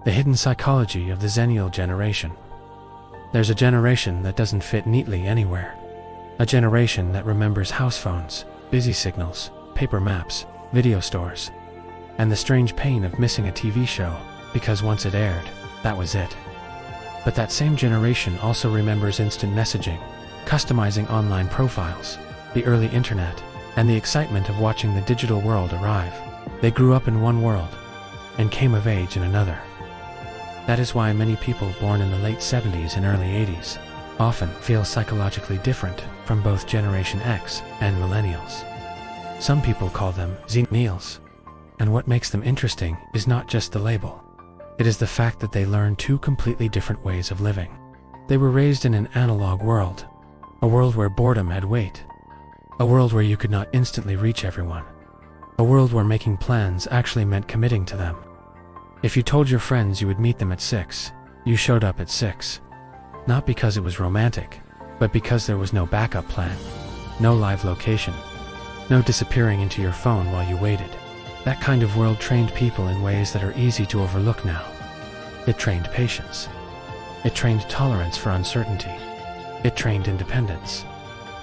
The hidden psychology of the XENNIAL generation. There's a generation that doesn't fit neatly anywhere. A generation that remembers house phones, busy signals, paper maps, video stores, and the strange pain of missing a TV show, because once it aired, that was it. But that same generation also remembers instant messaging, customizing online profiles, the early internet, and the excitement of watching the digital world arrive. They grew up in one world, and came of age in another. That is why many people born in the late 70s and early 80s often feel psychologically different from both Generation X and Millennials. Some people call them XENNIALs, and what makes them interesting is not just the label. It is the fact that they learn two completely different ways of living. They were raised in an analog world, a world where boredom had weight, a world where you could not instantly reach everyone, a world where making plans actually meant committing to them. If you told your friends you would meet them at 6, you showed up at 6. Not because it was romantic, but because there was no backup plan, no live location, no disappearing into your phone while you waited. That kind of world trained people in ways that are easy to overlook now. It trained patience. It trained tolerance for uncertainty. It trained independence.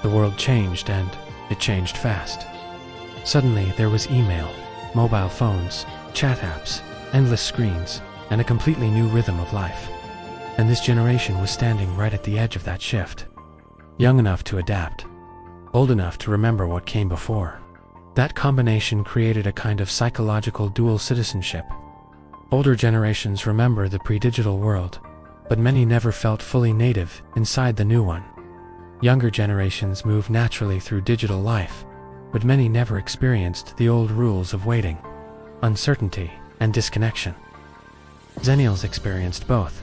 The world changed, and it changed fast. Suddenly there was email, mobile phones, chat apps, endless screens, and a completely new rhythm of life. And this generation was standing right at the edge of that shift. Young enough to adapt, old enough to remember what came before. That combination created a kind of psychological dual citizenship. Older generations remember the pre-digital world, but many never felt fully native inside the new one. Younger generations moved naturally through digital life, but many never experienced the old rules of waiting, uncertainty, and disconnection. XENNIALs experienced both.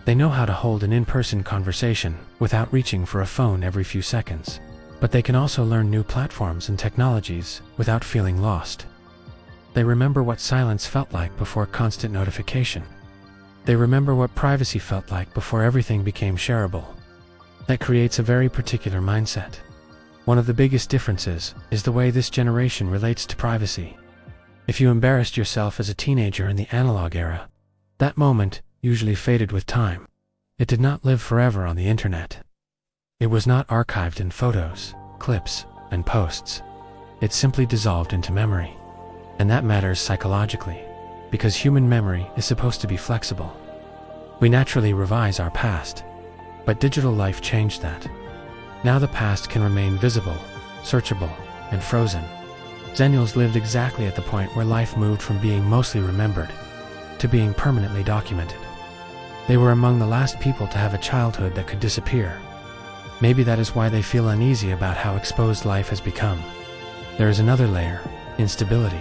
They know how to hold an in-person conversation without reaching for a phone every few seconds. But they can also learn new platforms and technologies without feeling lost. They remember what silence felt like before constant notification. They remember what privacy felt like before everything became shareable. That creates a very particular mindset. One of the biggest differences is the way this generation relates to privacy. If you embarrassed yourself as a teenager in the analog era, that moment usually faded with time. It did not live forever on the internet. It was not archived in photos, clips, and posts. It simply dissolved into memory. And that matters psychologically, because human memory is supposed to be flexible. We naturally revise our past, but digital life changed that. Now the past can remain visible, searchable, and frozen. XENNIALs lived exactly at the point where life moved from being mostly remembered to being permanently documented. They were among the last people to have a childhood that could disappear. Maybe that is why they feel uneasy about how exposed life has become. There is another layer, instability.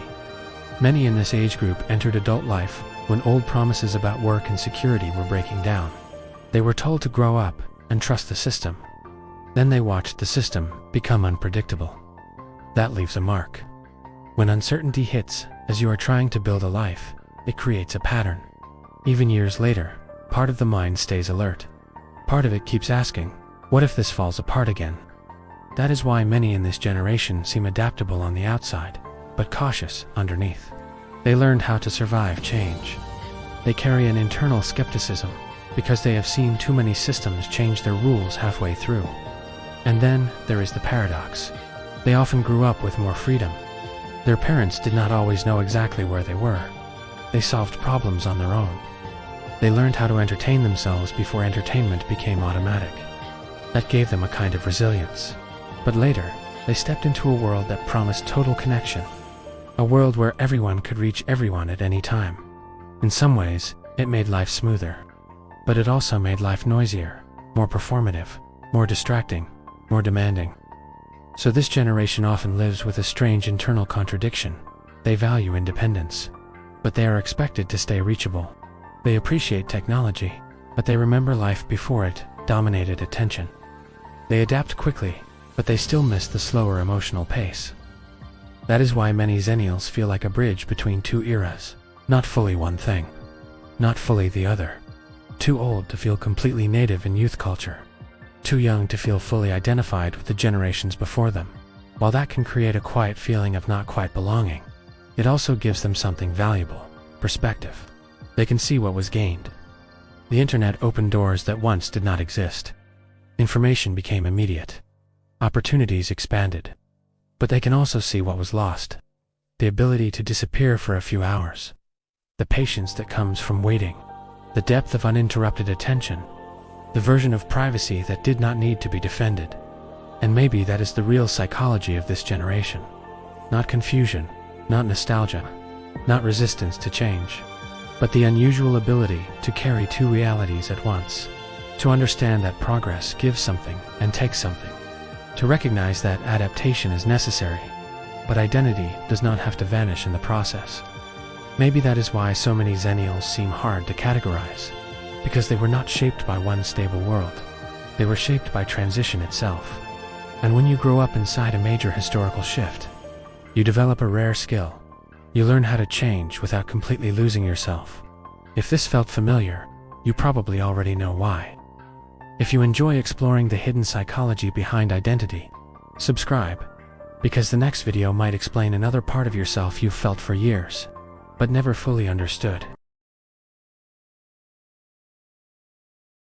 Many in this age group entered adult life when old promises about work and security were breaking down. They were told to grow up and trust the system. Then they watched the system become unpredictable. That leaves a mark. When uncertainty hits as you are trying to build a life, it creates a pattern. Even years later, part of the mind stays alert. Part of it keeps asking, what if this falls apart again? That is why many in this generation seem adaptable on the outside, but cautious underneath. They learned how to survive change. They carry an internal skepticism because they have seen too many systems change their rules halfway through. And then there is the paradox. They often grew up with more freedom. Their parents did not always know exactly where they were. They solved problems on their own. They learned how to entertain themselves before entertainment became automatic. That gave them a kind of resilience. But later, they stepped into a world that promised total connection. A world where everyone could reach everyone at any time. In some ways, it made life smoother. But it also made life noisier, more performative, more distracting, more demanding. So this generation often lives with a strange internal contradiction. They value independence, but they are expected to stay reachable. They appreciate technology, but they remember life before it dominated attention. They adapt quickly, but they still miss the slower emotional pace. That is why many XENNIALs feel like a bridge between two eras, not fully one thing, not fully the other. Too old to feel completely native in youth culture, too young to feel fully identified with the generations before them. While that can create a quiet feeling of not quite belonging, it also gives them something valuable: perspective. They can see what was gained. The internet opened doors that once did not exist. Information became immediate. Opportunities expanded. But they can also see what was lost. The ability to disappear for a few hours. The patience that comes from waiting. The depth of uninterrupted attention. The version of privacy that did not need to be defended. And maybe that is the real psychology of this generation. Not confusion, not nostalgia, not resistance to change, but the unusual ability to carry two realities at once. To understand that progress gives something and takes something. To recognize that adaptation is necessary, but identity does not have to vanish in the process. Maybe that is why so many XENNIALs seem hard to categorize, because they were not shaped by one stable world. They were shaped by transition itself. And when you grow up inside a major historical shift, you develop a rare skill. You learn how to change without completely losing yourself. If this felt familiar, you probably already know why. If you enjoy exploring the hidden psychology behind identity, subscribe, because the next video might explain another part of yourself you've felt for years, but never fully understood.